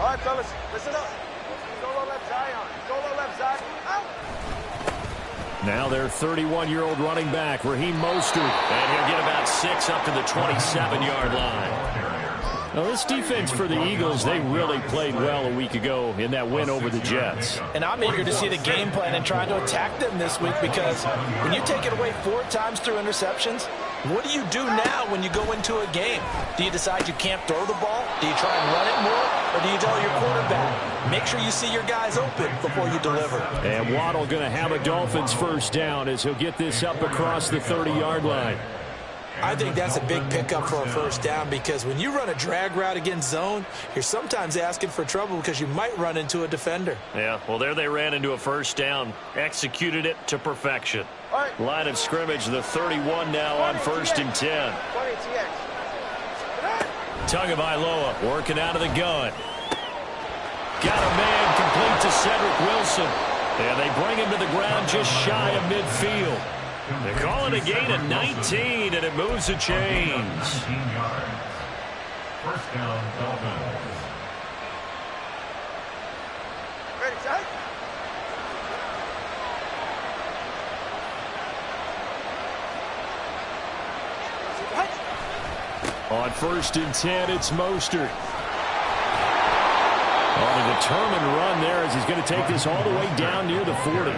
right, fellas, listen up. Solo left Zion. Solo left Zion. Out. Now their 31-year-old running back, Raheem Mostert. And he'll get about 6 up to the 27-yard line. Now, this defense for the Eagles, they really played well a week ago in that win over the Jets. And I'm eager to see the game plan and try to attack them this week, because when you take it away 4 times through interceptions, what do you do now when you go into a game? Do you decide you can't throw the ball? Do you try and run it more? Or do you tell your quarterback, make sure you see your guys open before you deliver? And Waddle going to have a Dolphins first down as he'll get this up across the 30-yard line. I think that's a big pickup for a first down, because when you run a drag route against zone, you're sometimes asking for trouble because you might run into a defender. Yeah, well, there they ran into a first down, executed it to perfection. Right. Line of scrimmage, the 31 now on 1st and 10. Tagovailoa working out of the gun. Got a man complete to Cedric Wilson. And they bring him to the ground just shy of midfield. They call it a gain of 19, and it moves the chains. First down, Dolphins. Ready, Zach? On 1st and 10, it's Mostert. On a determined run there as he's going to take this all the way down near the 40.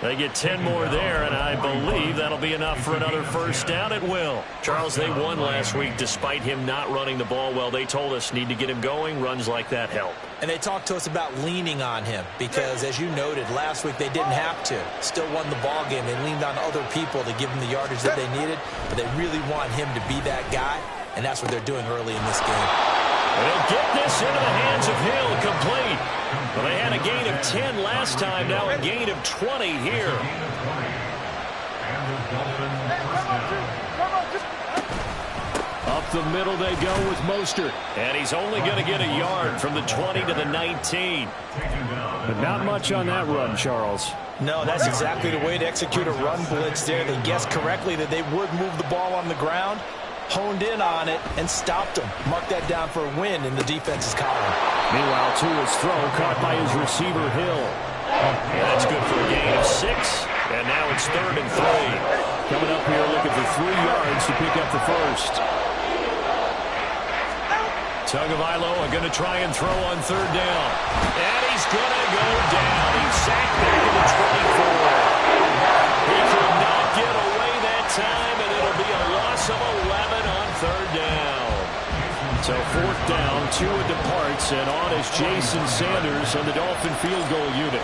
They get 10 more there, and I believe that'll be enough for another first down at will. Charles, they won last week despite him not running the ball well. They told us need to get him going. Runs like that help. And they talked to us about leaning on him because, as you noted, last week they didn't have to. Still won the ball game. They leaned on other people to give them the yardage that they needed, but they really want him to be that guy, and that's what they're doing early in this game. They'll get this into the hands of Hill, complete. Well, they had a gain of 10 last time, now a gain of 20 here. Up the middle they go with Mostert. And he's only going to get a yard from the 20 to the 19. But not much on that run, Charles. No, that's exactly the way to execute a run blitz there. They guessed correctly that they would move the ball on the ground, honed in on it, and stopped them. Mark that down for a win in the defense's column. Meanwhile, Tua's throw caught by his receiver, Hill. Yeah, that's good for a gain of 6. And now it's 3rd and 3. Coming up here looking for 3 yards to pick up the first. Tagovailoa going to try and throw on 3rd down. And he's going to go down. He's sacked back at the 24. He could not get away that time, and it'll be a loss of 11 on 3rd down. So 4th down, Tua departs, and on is Jason Sanders on the Dolphin field goal unit.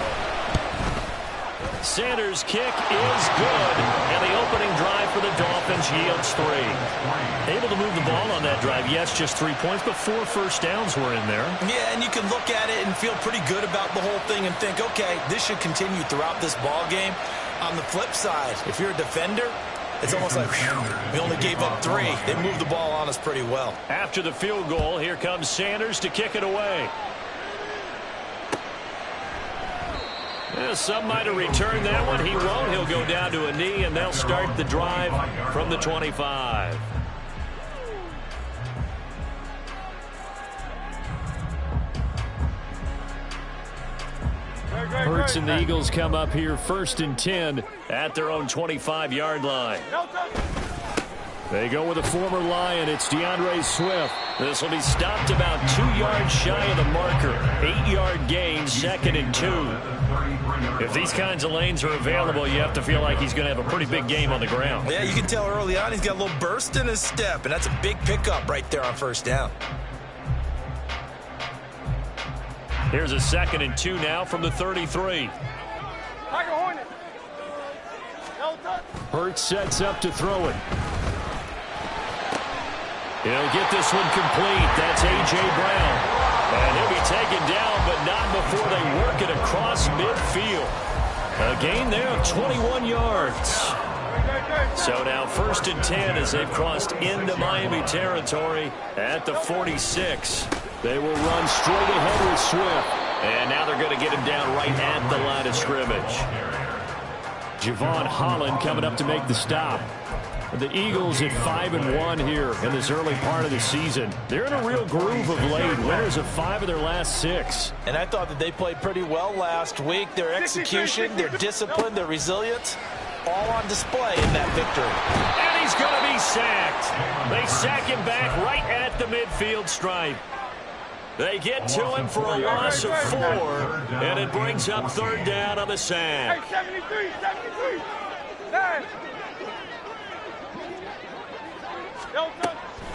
Sanders' kick is good, and the opening drive for the Dolphins yields 3. Able to move the ball on that drive. Yes, just 3 points, but 4 first downs were in there. Yeah, and you can look at it and feel pretty good about the whole thing and think, okay, this should continue throughout this ball game. On the flip side, if you're a defender, it's almost like, whew, we only gave up 3. They moved the ball on us pretty well. After the field goal, here comes Sanders to kick it away. Yeah, some might have returned that one. He won't. He'll go down to a knee, and they'll start the drive from the 25. Hurts and the Eagles come up here 1st and 10 at their own 25-yard line. They go with a former Lion. It's DeAndre Swift. This will be stopped about 2 yards shy of the marker. 8-yard gain, 2nd and 2. If these kinds of lanes are available, you have to feel like he's going to have a pretty big game on the ground. Yeah, you can tell early on he's got a little burst in his step, and that's a big pickup right there on 1st down. Here's a 2nd and 2 now from the 33. Hurts sets up to throw it. He'll get this one complete. That's A.J. Brown. And he'll be taken down, but not before they work it across midfield. A gain there of 21 yards. So now 1st and 10 as they've crossed into Miami territory at the 46. They will run straight ahead with Swift. And now they're going to get him down right at the line of scrimmage. Javon Holland coming up to make the stop. The Eagles at 5-1 here in this early part of the season. They're in a real groove of late. Winners of 5 of their last 6. And I thought that they played pretty well last week. Their execution, their discipline, their resilience, all on display in that victory. And he's going to be sacked. They sack him back right at the midfield stripe. They get to him for a loss of 4, and it brings up 3rd down on the sack. Hey, 73, 73. Hey.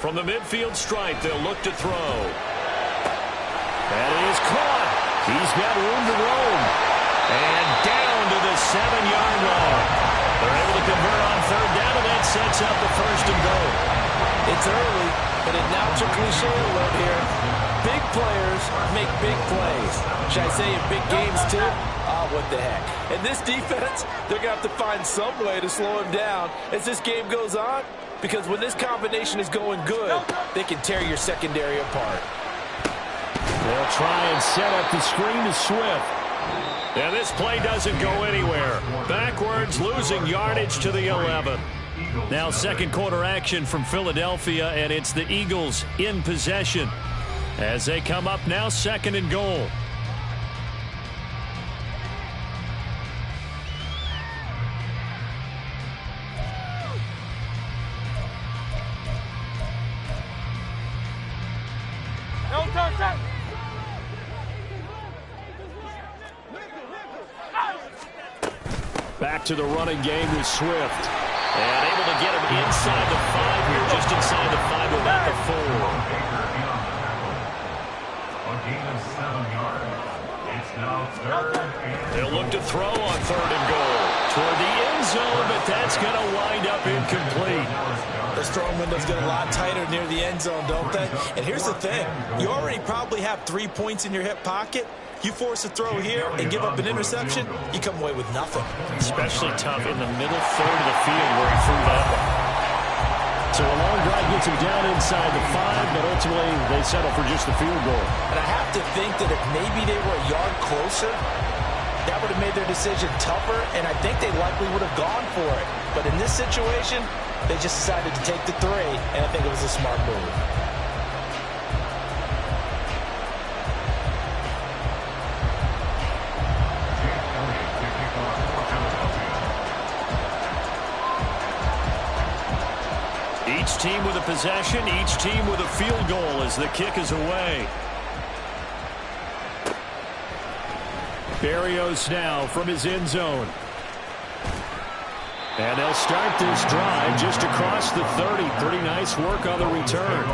From the midfield stripe, they'll look to throw. That is caught. He's got room to roam. And down to the 7-yard line. They're able to convert on 3rd down, and that sets up the 1st and goal. It's early, but it now took cliche alert here. Big players make big plays. Should I say in big games too? Oh, what the heck. And this defense, they're going to have to find some way to slow him down as this game goes on. Because when this combination is going good, they can tear your secondary apart. They'll try and set up the screen to Swift. And this play doesn't go anywhere. Backwards, losing yardage to the 11. Now 2nd quarter action from Philadelphia, and it's the Eagles in possession as they come up now 2nd and goal. Back to the running game with Swift. And able to get him inside the 5 here, just inside the 5 without the 4. They'll look to throw on 3rd and goal. Toward the end zone, but that's going to wind up incomplete. The strong windows get a lot tighter near the end zone, don't they? And here's the thing. You already probably have 3 points in your hip pocket. You force a throw here and give up an interception, you come away with nothing. Especially tough in the middle 3rd of the field where he threw that one. So a long drive gets him down inside the 5, but ultimately they settle for just the field goal. And I have to think that if maybe they were a yard closer, that would have made their decision tougher, and I think they likely would have gone for it. But in this situation, they just decided to take the 3, and I think it was a smart move. Each team with a possession, each team with a field goal as the kick is away. Berrios now from his end zone. And they'll start this drive just across the 30. Pretty nice work on the return.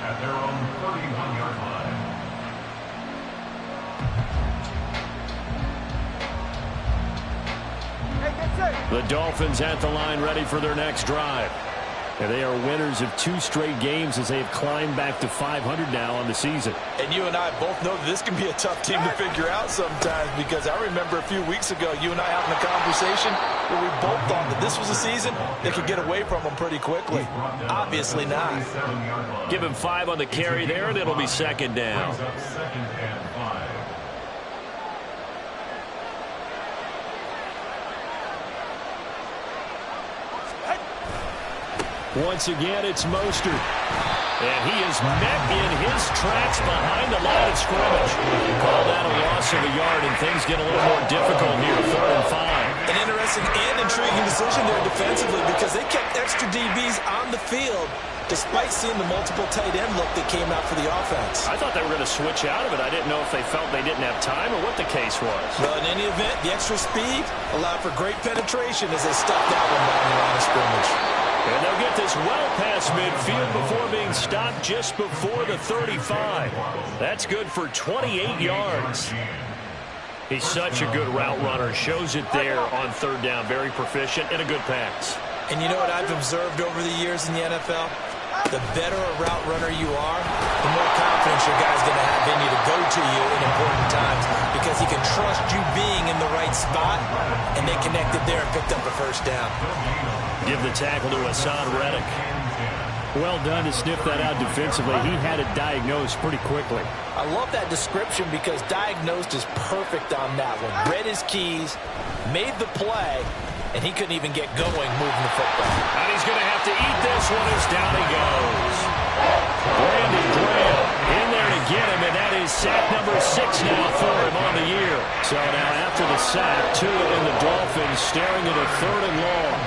At their own 31-yard line. The Dolphins at the line ready for their next drive. And they are winners of 2 straight games as they've climbed back to 500 now on the season. And you and I both know that this can be a tough team to figure out sometimes, because I remember a few weeks ago you and I having a conversation where we both thought that this was a season they could get away from them pretty quickly. Obviously not. Give him 5 on the carry there, and it'll be 2nd down. Once again, it's Mostert. And he is met in his tracks behind the line of scrimmage. Call that a loss of a yard, and things get a little more difficult here, 3rd and 5. An interesting and intriguing decision there defensively, because they kept extra DBs on the field despite seeing the multiple tight end look that came out for the offense. I thought they were going to switch out of it. I didn't know if they felt they didn't have time or what the case was. Well, in any event, the extra speed allowed for great penetration as they stuffed that one down the line of scrimmage. And they'll get this well past midfield before being stopped just before the 35. That's good for 28 yards. He's such a good route runner. Shows it there on 3rd down. Very proficient and a good pass. And you know what I've observed over the years in the NFL? The better a route runner you are, the more confidence your guy's going to have in you to go to you in important times, because he can trust you being in the right spot, and they connected there and picked up a 1st down. Give the tackle to Hassan Reddick. Well done to sniff that out defensively. He had it diagnosed pretty quickly. I love that description, because diagnosed is perfect on that one. Read his keys, made the play, and he couldn't even get going moving the football. And he's going to have to eat this one as down he goes. Brandon Graham in there to get him, and that is sack number 6 now for him on the year. So now after the sack, Tua and the Dolphins staring at a 3rd and long.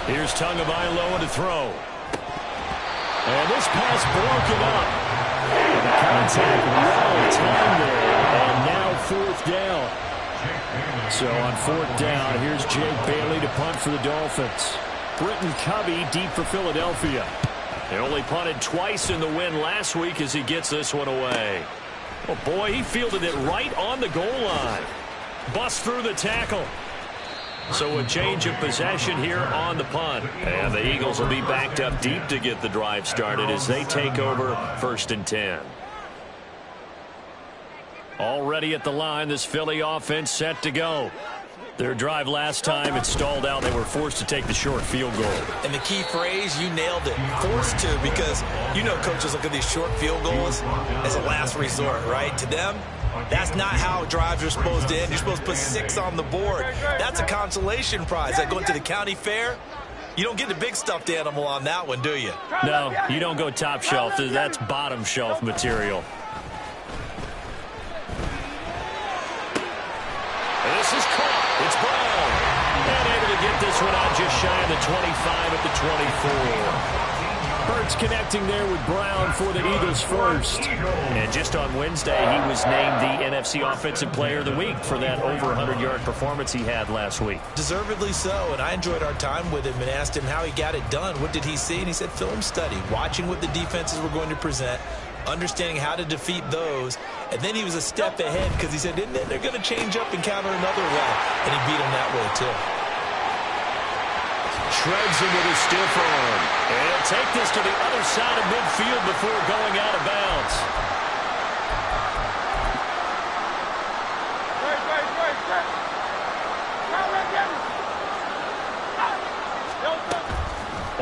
Here's Tagovailoa to throw. And this pass broken up. The contact well timed there. And now 4th down. So on 4th down, here's Jake Bailey to punt for the Dolphins. Britton Covey deep for Philadelphia. They only punted twice in the win last week as he gets this one away. Oh boy, he fielded it right on the goal line. Bust through the tackle. So a change of possession here on the punt. And the Eagles will be backed up deep to get the drive started as they take over 1st and 10. Already at the line, this Philly offense set to go. Their drive last time, it stalled out. They were forced to take the short field goal. And the key phrase, you nailed it. Forced to, because you know coaches look at these short field goals as a last resort, right? To them, that's not how drives are supposed to end. You're supposed to put 6 on the board. That's a consolation prize. Like going to the county fair, you don't get the big stuffed animal on that one, do you? No, you don't go top shelf. That's bottom shelf material. And this is caught. It's Brown. And able to get this one out just shy of the 25 at the 24. Hurts connecting there with Brown for the Eagles first. And just on Wednesday, he was named the NFC Offensive Player of the Week for that over 100-yard performance he had last week. Deservedly so, and I enjoyed our time with him and asked him how he got it done. What did he see? And he said film study, watching what the defenses were going to present, understanding how to defeat those, and then he was a step ahead because he said, and then they're going to change up and counter another way, and he beat him that way too. Shreds him with a stiff arm. And he'll take this to the other side of midfield before going out of bounds.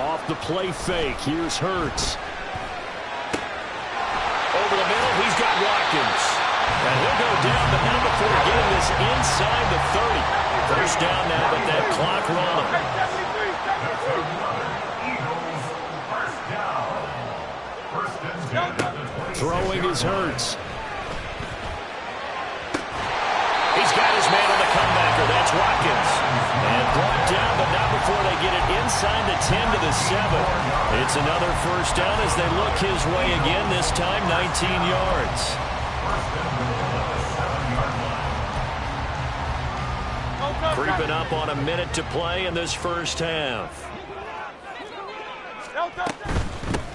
Off the play fake. Here's Hurts. Over the middle, he's got Watkins. And he'll go down, but not before getting this inside the 30. First down now, but that clock rolling. Throwing his Hurts. He's got his man on the comebacker. That's Watkins. And brought down, but not before they get it inside the 10 to the 7. It's another first down as they look his way again, this time 19 yards. Creeping up on a minute to play in this first half.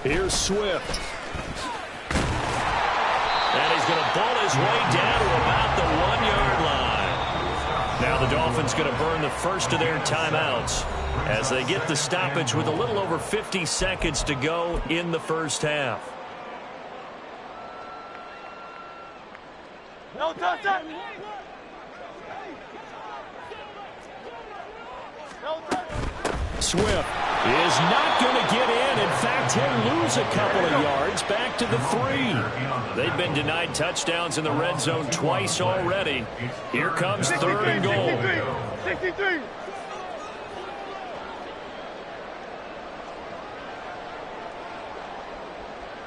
Here's Swift. And he's going to ball his way down to about the 1-yard line. Now the Dolphins going to burn the first of their timeouts as they get the stoppage with a little over 50 seconds to go in the first half. No touchdown. Swift is not going to get in. In fact, he'll lose a couple of yards back to the 3. They've been denied touchdowns in the red zone twice already. Here comes 3rd and goal. 63.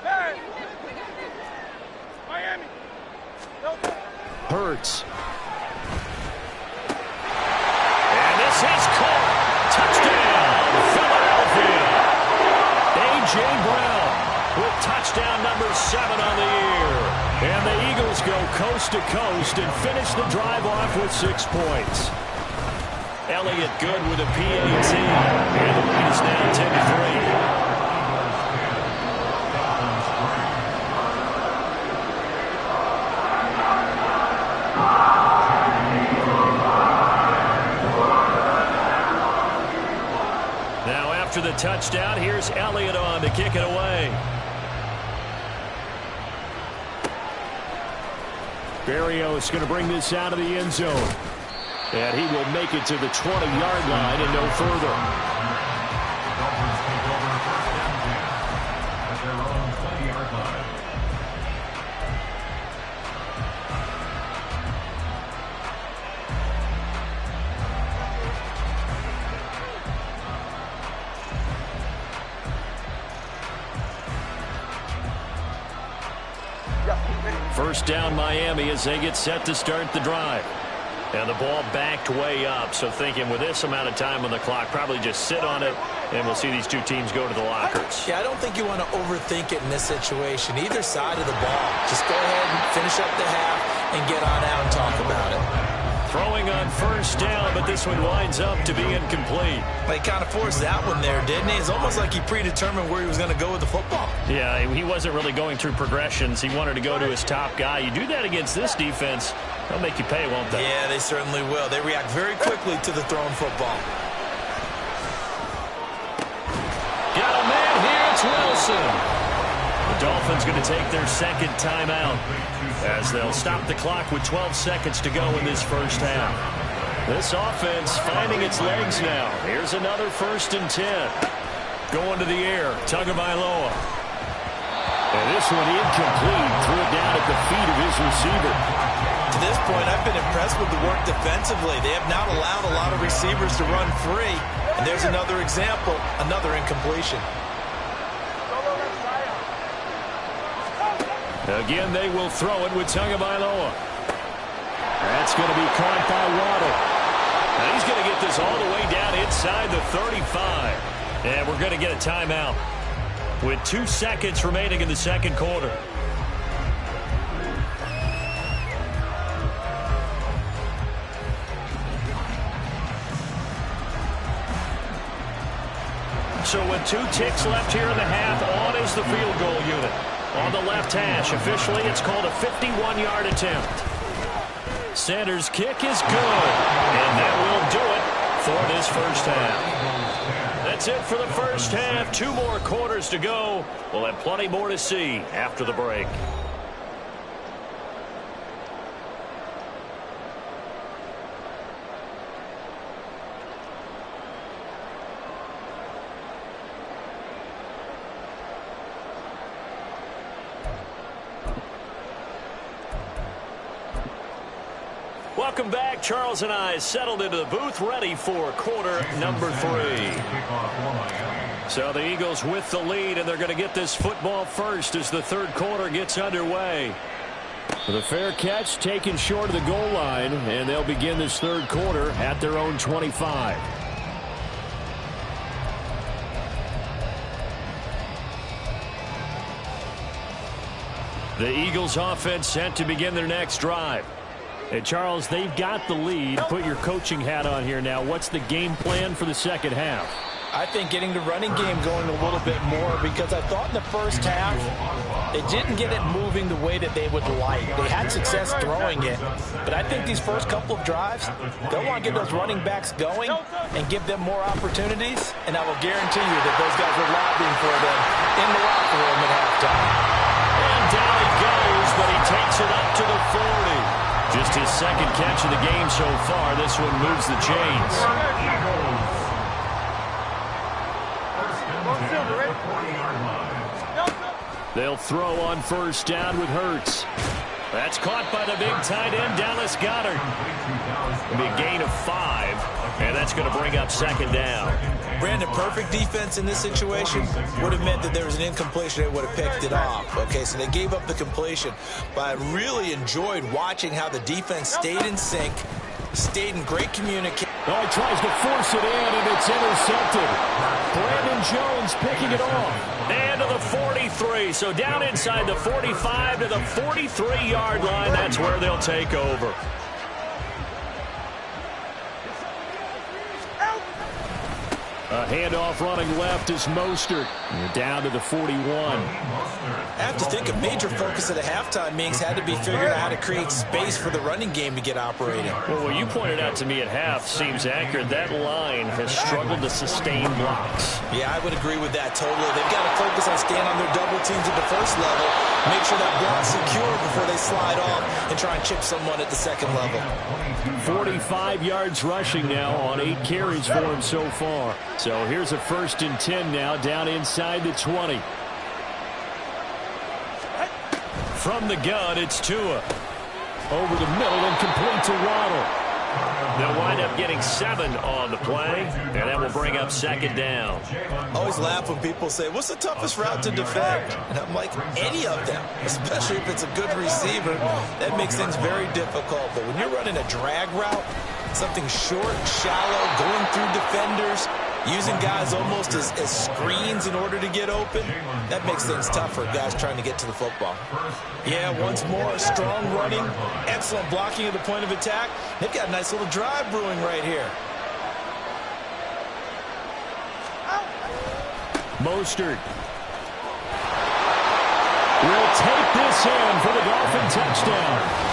Hey. Miami. Hurts. And this is caught. Touchdown, Philadelphia. A.J. Brown with touchdown number 7 on the year. And the Eagles go coast to coast and finish the drive off with 6 points. Elliott good with a PAT. And the lead is now 10-3. After the touchdown, here's Elliott on to kick it away. Berrios going to bring this out of the end zone. And he will make it to the 20-yard line and no further. First down Miami as they get set to start the drive. And the ball backed way up, so thinking with this amount of time on the clock, probably just sit on it, and we'll see these two teams go to the lockers. Yeah, I don't think you want to overthink it in this situation. Either side of the ball. Just go ahead and finish up the half and get on out and talk about it. Throwing on first down, but this one winds up to be incomplete. He kind of forced that one there, didn't he? It's almost like he predetermined where he was going to go with the football. Yeah, he wasn't really going through progressions. He wanted to go to his top guy. You do that against this defense, they'll make you pay, won't they? Yeah, they certainly will. They react very quickly to the thrown football. Got a man here, it's Wilson. The Dolphins going to take their second timeout as they'll stop the clock with 12 seconds to go in this first half. This offense finding its legs now. Here's another 1st and 10. Going to the air, Tagovailoa. And this one incomplete. Threw it down at the feet of his receiver. To this point, I've been impressed with the work defensively. They have not allowed a lot of receivers to run free. And there's another example, another incompletion. Again, they will throw it with Tagovailoa. That's going to be caught by Waddle. And he's going to get this all the way down inside the 35. And we're going to get a timeout with 2 seconds remaining in the second quarter. So with 2 ticks left here in the half, on is the field goal unit. On the left hash, officially it's called a 51-yard attempt. Sanders' kick is good, and that will do it for this first half. That's it for the first half. 2 more quarters to go. We'll have plenty more to see after the break. Welcome back. Charles and I settled into the booth, ready for quarter number 3. So the Eagles with the lead, and they're going to get this football first as the third quarter gets underway. With a fair catch taken short of the goal line, and they'll begin this third quarter at their own 25. The Eagles offense set to begin their next drive. And Charles, they've got the lead. Put your coaching hat on here now. What's the game plan for the second half? I think getting the running game going a little bit more, because I thought in the first half they didn't get it moving the way that they would like. They had success throwing it, but I think these first couple of drives, they'll want to get those running backs going and give them more opportunities, and I will guarantee you that those guys were lobbying for them in the locker room at halftime. And down he goes, but he takes it up to the 40. Just his second catch of the game so far. This one moves the chains. They'll throw on first down with Hurts. That's caught by the big tight end, Dallas Goedert. It'll be a gain of 5, and that's going to bring up second down. Brandon, perfect defense in this situation would have meant that there was an incompletion. They would have picked it off. Okay, so they gave up the completion. But I really enjoyed watching how the defense stayed in sync, stayed in great communication. Oh, he tries to force it in, and it's intercepted. Brandon Jones picking it off. And to the 43. So down inside the 45 to the 43-yard line. That's where they'll take over. A handoff running left is Mostert. You're down to the 41. I have to think a major focus at a halftime meetings had to be figuring out how to create space for the running game to get operating. Well, what you pointed out to me at half seems accurate. That line has struggled to sustain blocks. Yeah, I would agree with that totally. They've got to focus on staying on their double teams at the first level, make sure that block's secure before they slide off and try and chip someone at the second level. 45 yards rushing now on 8 carries for him so far. So here's a 1st and 10 now, down inside the 20. From the gun, it's Tua. Over the middle and complete to Waddle. They'll wind up getting 7 on the play, and that will bring up 2nd down. I always laugh when people say, what's the toughest route to defend? And I'm like, any of them, especially if it's a good receiver. That makes things very difficult. But when you're running a drag route, something short, shallow, going through defenders, using guys almost as screens in order to get open, that makes things tough for guys trying to get to the football. Yeah, once more, strong running, excellent blocking at the point of attack. They've got a nice little drive brewing right here. Mostert will take this in for the Dolphin touchdown.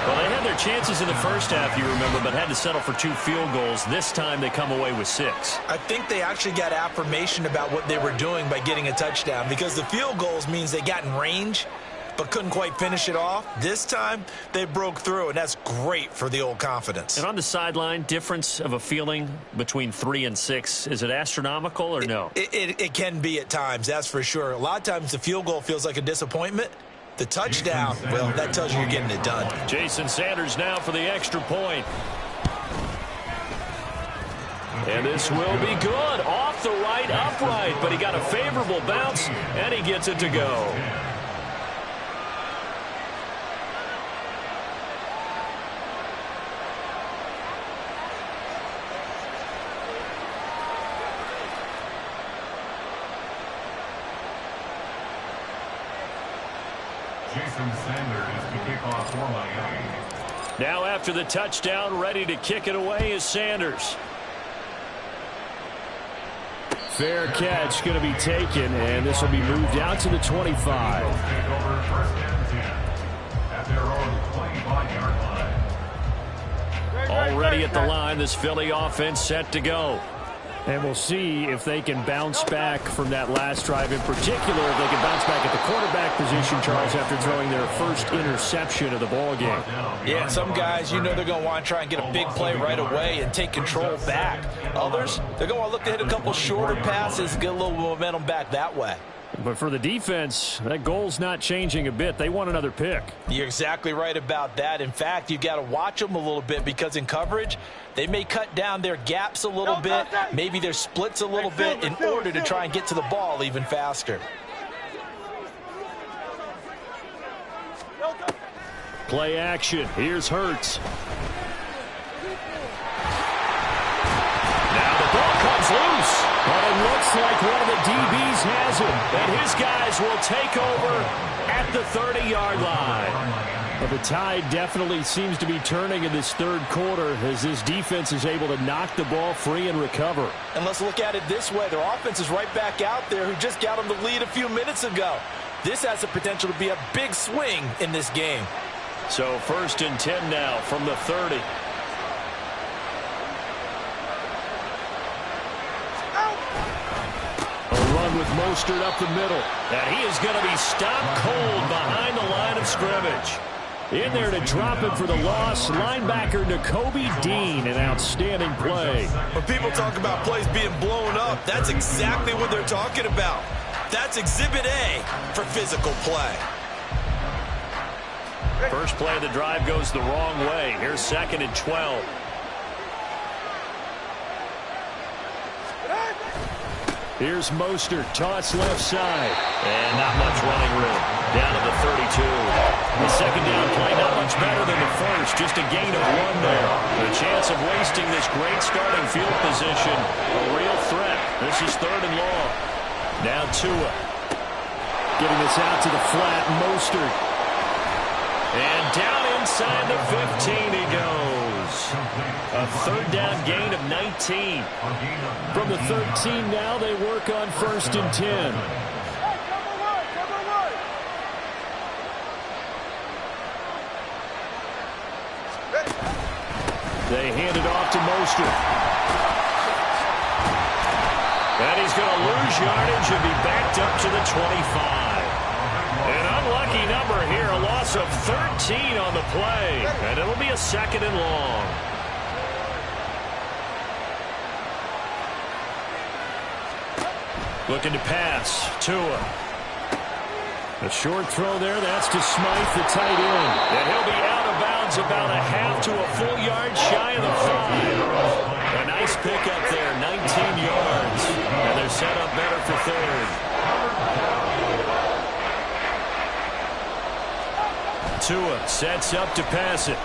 Well, they had their chances in the first half, you remember, but had to settle for 2 field goals. This time they come away with 6. I think they actually got affirmation about what they were doing by getting a touchdown, because the field goals means they got in range but couldn't quite finish it off. This time they broke through, and that's great for the old confidence. And on the sideline, difference of a feeling between 3 and 6, is it astronomical or no? It can be at times, that's for sure. A lot of times the field goal feels like a disappointment. The touchdown, well, that tells you you're getting it done. Jason Sanders now for the extra point. And this will be good. Off the right, upright, but he got a favorable bounce, and he gets it to go. Jason Sanders to kick off for Miami. Now after the touchdown, ready to kick it away is Sanders. Fair catch going to be taken, and this will be moved out to the 25. Take over 1st and 10 at their own 25-yard line. Already at the line, this Philly offense set to go. And we'll see if they can bounce back from that last drive in particular, if they can bounce back at the quarterback position, Charles, after throwing their first interception of the ball game. Yeah, some guys, you know they're going to want to try and get a big play right away and take control back. Others, they're going to want to look to hit a couple shorter passes, get a little momentum back that way. But for the defense, that goal's not changing a bit. They want another pick. You're exactly right about that. In fact, you've got to watch them a little bit, because in coverage, they may cut down their gaps a little bit, maybe their splits a little bit, in order to try and get to the ball even faster. Play action. Here's Hurts. Now the ball comes loose. But it looks like one of the DBs has it. And his guys will take over at the 30-yard line. But the tide definitely seems to be turning in this third quarter as this defense is able to knock the ball free and recover. And let's look at it this way. Their offense is right back out there, who just got them the lead a few minutes ago. This has the potential to be a big swing in this game. So 1st and 10 now from the 30. With Mostert up the middle. And he is going to be stopped cold behind the line of scrimmage. In there to drop him for the loss, linebacker Nakobe Dean, an outstanding play. When people talk about plays being blown up, that's exactly what they're talking about. That's Exhibit A for physical play. First play of the drive goes the wrong way. Here's 2nd and 12. Here's Mostert, toss left side. And not much running room. Down to the 32. The 2nd down play not much better than the first. Just a gain of 1 there. The chance of wasting this great starting field position. A real threat. This is 3rd and long. Now Tua. Getting this out to the flat, Mostert. And down inside the 15 he goes. A 3rd down gain of 19. From the 13 now, they work on 1st and 10. They hand it off to Mostert. And he's going to lose yardage and be backed up to the 25. An unlucky number here, a loss of 13 on the play. And it'll be a 2nd and long. Looking to pass. Tua. A short throw there. That's to Smythe, the tight end. And he'll be out of bounds runs about a half to a full yard shy of the 5. A nice pickup there, 19 yards. And they're set up better for third. Tua sets up to pass it.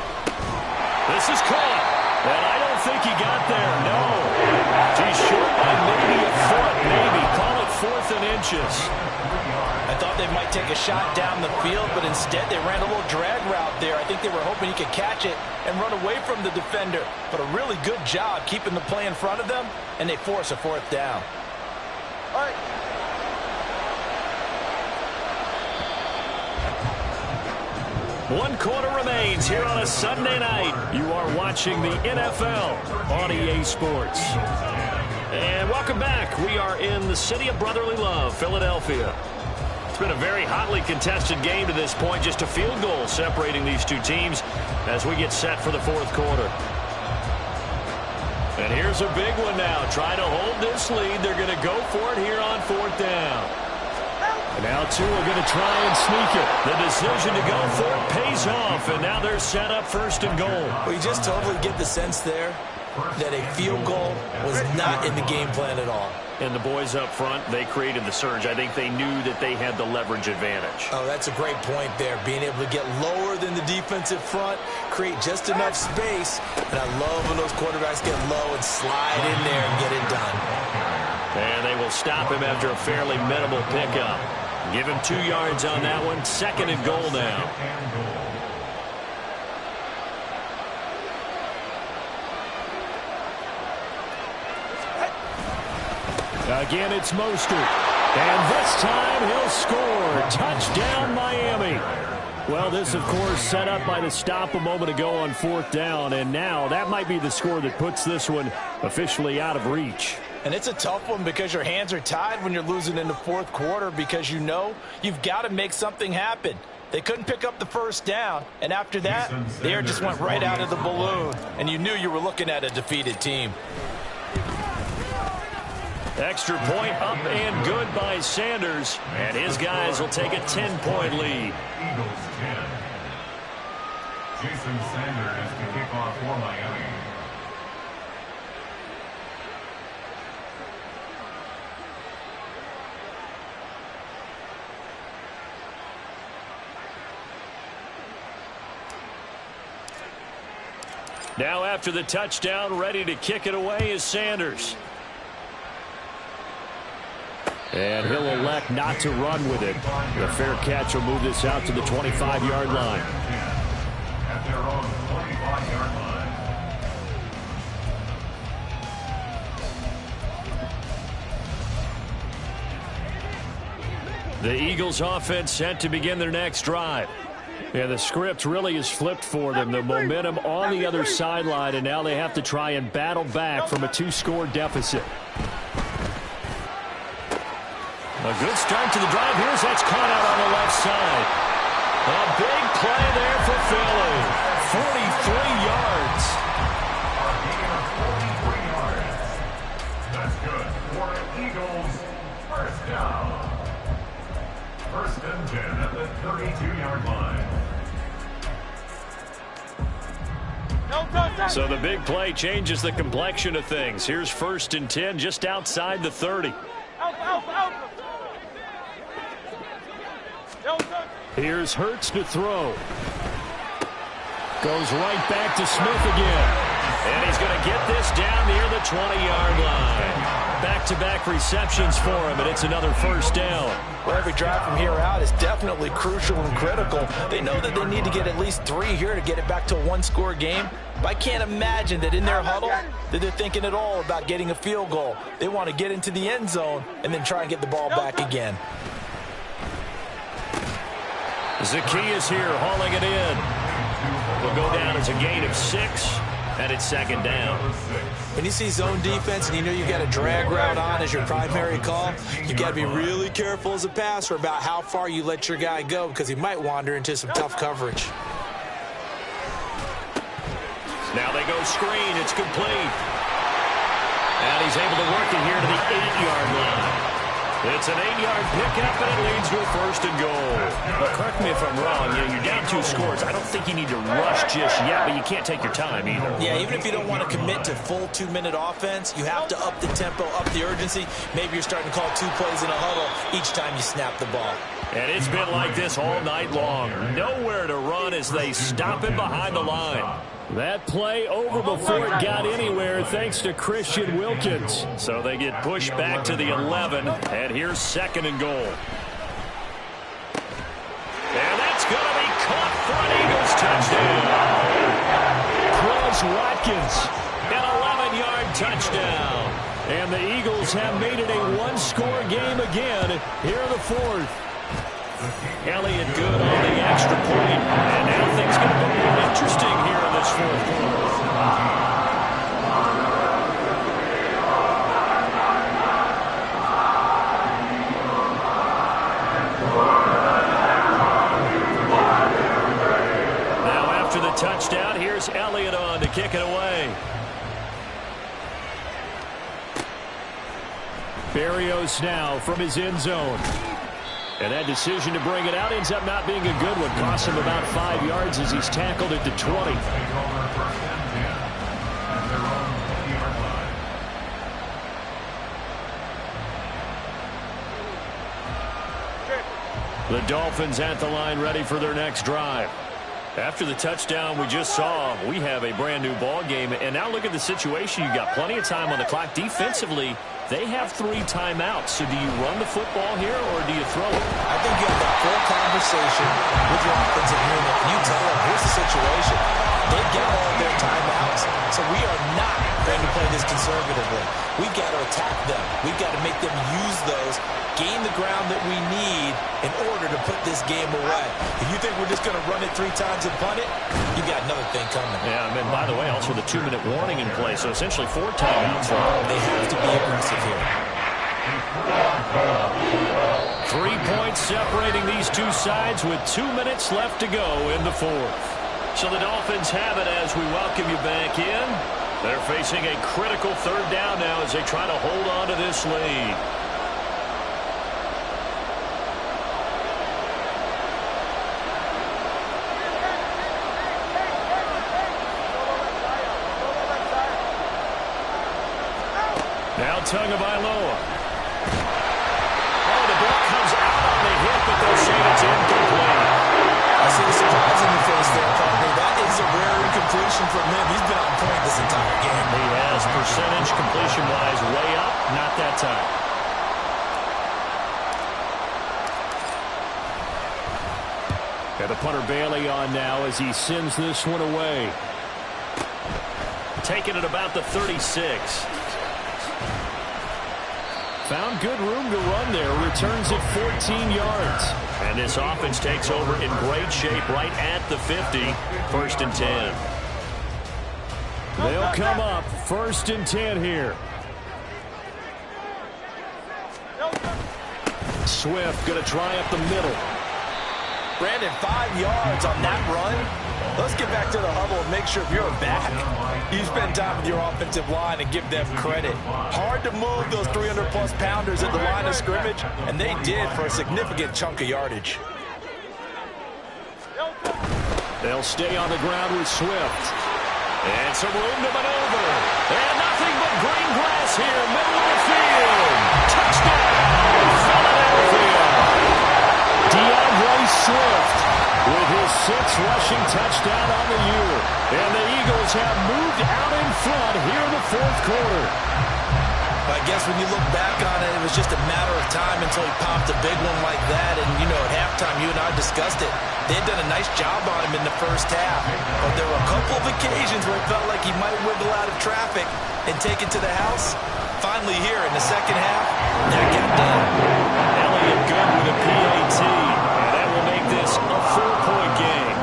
This is caught. And I don't think he got there, no. He's short by maybe a foot, maybe. Call it 4th and inches. I thought they might take a shot down the field, but instead they ran a little drag route there. I think they were hoping he could catch it and run away from the defender. But a really good job keeping the play in front of them, and they force a 4th down. All right. One quarter remains here on a Sunday night. You are watching the NFL on EA Sports. And welcome back. We are in the city of brotherly love, Philadelphia. It's been a very hotly contested game to this point. Just a field goal separating these two teams as we get set for the 4th quarter. And here's a big one now. Trying to hold this lead. They're going to go for it here on 4th down. And now Tua going to try and sneak it. The decision to go for it pays off, and now they're set up 1st and goal. Well, you just totally get the sense there that a field goal was not in the game plan at all. And the boys up front, they created the surge. I think they knew that they had the leverage advantage. Oh, that's a great point there. Being able to get lower than the defensive front, create just enough space. And I love when those quarterbacks get low and slide in there and get it done. And they will stop him after a fairly minimal pickup. Give him 2 yards on that one. 2nd and goal now. Again, it's Mostert. And this time he'll score. Touchdown, Miami. Well, this, of course, set up by the stop a moment ago on 4th down. And now that might be the score that puts this one officially out of reach. And it's a tough one because your hands are tied when you're losing in the 4th quarter because you know you've got to make something happen. They couldn't pick up the 1st down, and after that, the air just went right out of the balloon, and you knew you were looking at a defeated team. Extra point up and good by Sanders, and his guys will take a 10-point lead. Eagles 10. Jason Sanders to kick off for Miami. Now after the touchdown, ready to kick it away is Sanders. And he'll elect not to run with it. The fair catch will move this out to the 25-yard line. At their own 25-yard line. The Eagles offense set to begin their next drive. Yeah, the script really is flipped for them. The momentum on the other sideline, and now they have to try and battle back from a 2-score deficit. A good start to the drive. Here's that's caught out on the left side. A big play there for Philly. 43 yards. That's good for Eagles. 1st down. 1st and 10 at the 32-yard line. So the big play changes the complexion of things. Here's 1st and 10 just outside the 30. Here's Hurts to throw. Goes right back to Smith again. And he's going to get this down near the 20-yard line. Back-to-back receptions for him, and it's another 1st down. Well, every drive from here out is definitely crucial and critical. They know that they need to get at least 3 here to get it back to a 1-score game. But I can't imagine that in their huddle that they're thinking at all about getting a field goal. They want to get into the end zone and then try and get the ball back again. Zacchaeus here hauling it in. Will go down as a gain of 6, and it's 2nd down. When you see zone defense and you know you've got a drag route on as your primary call, you've got to be really careful as a passer about how far you let your guy go because he might wander into some tough coverage. Now they go screen. It's complete. And he's able to work it here to the 8-yard line. It's an 8-yard pickup, and it leads to a first and goal. Well, correct me if I'm wrong. You're down 2 scores. I don't think you need to rush just yet, but you can't take your time either. Yeah, even if you don't want to commit to full 2-minute offense, you have to up the tempo, up the urgency. Maybe you're starting to call 2 plays in a huddle each time you snap the ball. And it's been like this all night long. Nowhere to run as they stop him behind the line. That play over before it got anywhere thanks to Christian Wilkins. So they get pushed back to the 11, and here's second and goal. And that's going to be caught for an Eagles touchdown. Quez Watkins. An 11-yard touchdown. And the Eagles have made it a 1-score game again here in the 4th. Elliott good on the extra point. And now things going to be more interesting here in this 4th quarter. Now after the touchdown, here's Elliott on to kick it away. Berrios now from his end zone. And that decision to bring it out ends up not being a good one. Costs him about 5 yards as he's tackled at the 20. The Dolphins at the line ready for their next drive. After the touchdown we just saw, we have a brand new ball game. And now look at the situation. You've got plenty of time on the clock. Defensively, they have 3 timeouts. So do you run the football here or do you throw it? I think you have that full conversation with your offensive unit. And you tell them, here's the situation. They've got all of their timeouts. So we are not going to play this conservatively. We've got to attack them. We've got to make them use those, gain the ground that we need in order to put this game away. If you think we're just going to run it 3 times and punt it, you've got another thing coming. Yeah, and by the way, also the 2-minute warning in play. So essentially 4 timeouts. They have to be aggressive here. 3 points separating these two sides with 2 minutes left to go in the 4th. So the Dolphins have it as we welcome you back in. They're facing a critical 3rd down now as they try to hold on to this lead. Now Tagovailoa. Oh, the ball comes out on the hit, but they'll say it's incomplete. I see the surprise in your face there, partner. That is a rare incompletion from him. He's been on point this entire game. He has percentage completion-wise way up. Not that time. And the punter Bailey on now as he sends this one away. Taking it about the 36. Found good room to run there. Returns it 14 yards. And this offense takes over in great shape right at the 50. 1st and 10. They'll come up 1st and 10 here. Swift going to try up the middle. Brandon, 5 yards on that run. Let's get back to the huddle and make sure if you're back, you spend time with your offensive line and give them credit. Hard to move those 300-plus pounders at the line of scrimmage, and they did for a significant chunk of yardage. They'll stay on the ground with Swift. And some room to maneuver. And nothing but green grass here, middle of the field. Touchdown, Philadelphia. DeAndre Swift with his 6th rushing touchdown on the year. And the Eagles have moved out in front here in the 4th quarter. I guess when you look back on it, it was just a matter of time until he popped a big one like that. And, you know, at halftime, you and I discussed it. They had done a nice job on him in the first half. But there were a couple of occasions where it felt like he might wiggle out of traffic and take it to the house. Finally here in the second half, that got done. Elliott good with a PAT. And that will make this a 4-point game.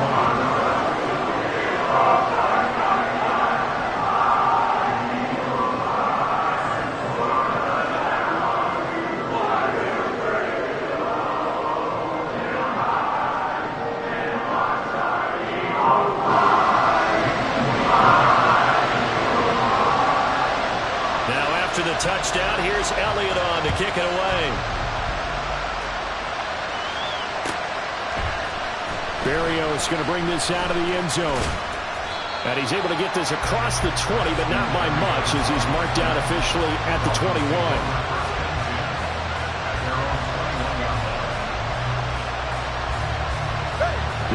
Touchdown. Here's Elliott on to kick it away. Berrios going to bring this out of the end zone. And he's able to get this across the 20, but not by much, as he's marked down officially at the 21.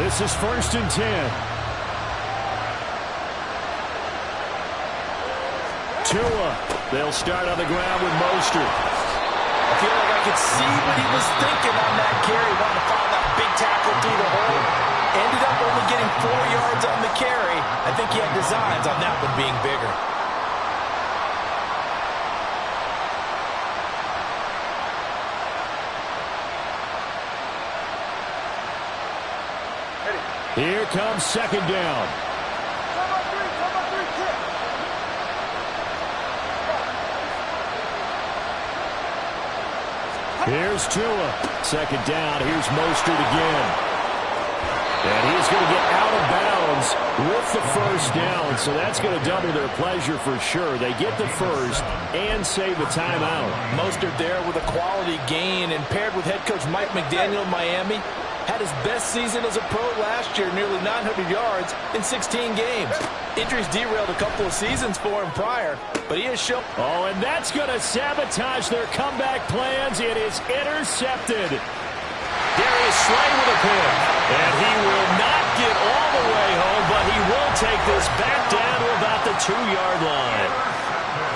This is 1st and 10. Tua. They'll start on the ground with Mostert. I feel like I could see what he was thinking on that carry. Wanted to follow that big tackle through the hole. Ended up only getting 4 yards on the carry. I think he had designs on that one being bigger. Here comes 2nd down. Here's Tua. 2nd down. Here's Mostert again. And he's going to get out of bounds with the 1st down. So that's going to double their pleasure for sure. They get the 1st and save a timeout. Mostert there with a quality gain, and paired with head coach Mike McDaniel of Miami. Had his best season as a pro last year, nearly 900 yards in 16 games. Injuries derailed a couple of seasons for him prior, but he has shown. Oh, and that's going to sabotage their comeback plans. It is intercepted. Darius Slay with a pick. And he will not get all the way home, but he will take this back down to about the 2-yard line.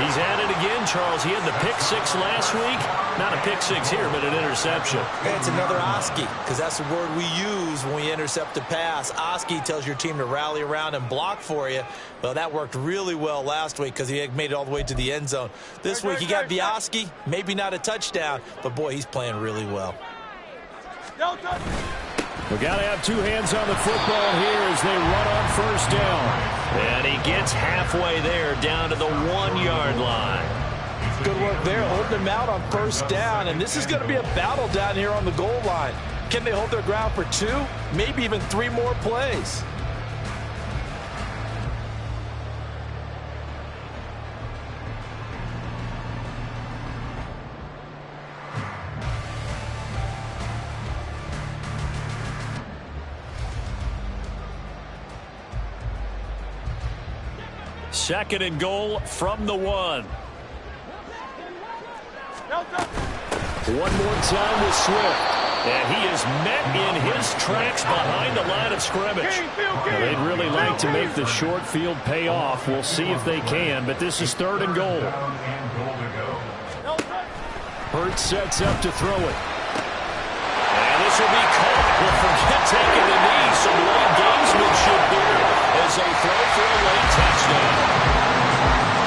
He's at it again, Charles. He had the pick 6 last week. Not a pick 6 here, but an interception. It's another Oski, because that's the word we use when we intercept a pass. Oski tells your team to rally around and block for you. Well, that worked really well last week because he made it all the way to the end zone. This week, he got Vioski, maybe not a touchdown, but, boy, he's playing really well. We got to have 2 hands on the football here as they run on 1st down. And he gets halfway there, down to the 1-yard line. Good work there, holding him out on 1st down. And this is going to be a battle down here on the goal line. Can they hold their ground for 2, maybe even 3 more plays? Second and goal from the 1. One more time with Swift. And he is met in his tracks behind the line of scrimmage. Well, they'd really like to make the short field pay off. We'll see if they can, but this is 3rd and goal. Hurts sets up to throw it. And this will be caught. We'll forget taking the knee. Some late gamesmanship here as they throw for a late touchdown.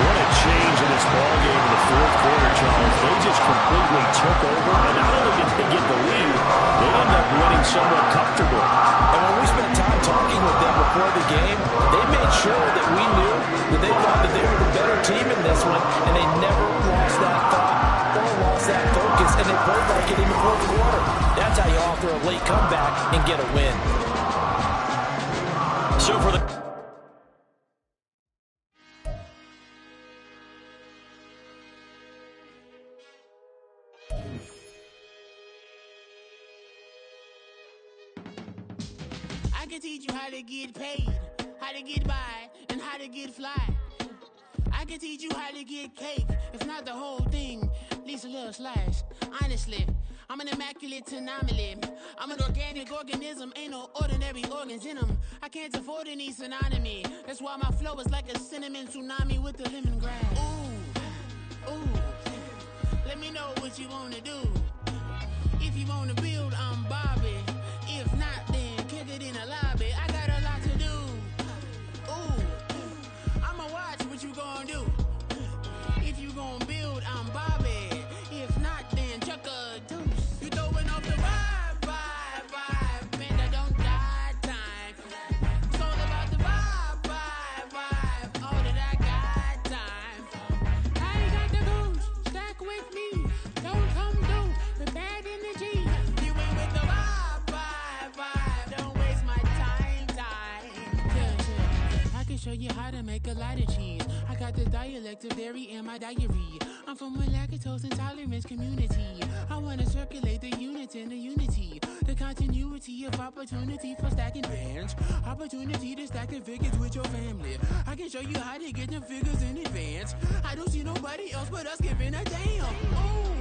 What a change in this ballgame in the 4th quarter, Charles. They just completely took over, and not only did they get the lead, they ended up winning somewhat comfortable. And when we spent time talking with them before the game, they made sure that we knew that they thought that they were the better team in this one, and they never lost that thought or lost that focus, and they played like it in the 4th quarter. That's how you offer a late comeback and get a win. So for the... I can teach you how to get paid, how to get by, and how to get fly. I can teach you how to get cake, if not the whole thing, at least a little slice. Honestly, I'm an immaculate anomaly. I'm an organic organism, ain't no ordinary organs in them. I can't afford any synonymy. That's why my flow is like a cinnamon tsunami with the lemongrass. Ooh, ooh, let me know what you wanna do. If you wanna build, I'm Bobby. If not, then kick it in the lobby. I got a lot to do. Ooh, I'ma watch what you gonna do. If you gonna build, I'm Bobby. If not, then chuck a deuce. You throwing off the vibe, man, I don't die time. It's all about the vibe, all that I got time. I ain't got the goose, stack with me. Don't come through with bad energy. You ain't with the vibe, don't waste my time. Yeah, I can show you how to make a lot of cheese. I got the dialect of dairy in my diary. I'm from a lactose intolerance community. I wanna circulate the units in the unity. The continuity of opportunity for stacking bands. Opportunity to stacking figures with your family. I can show you how to get them figures in advance. I don't see nobody else but us giving a damn. Ooh.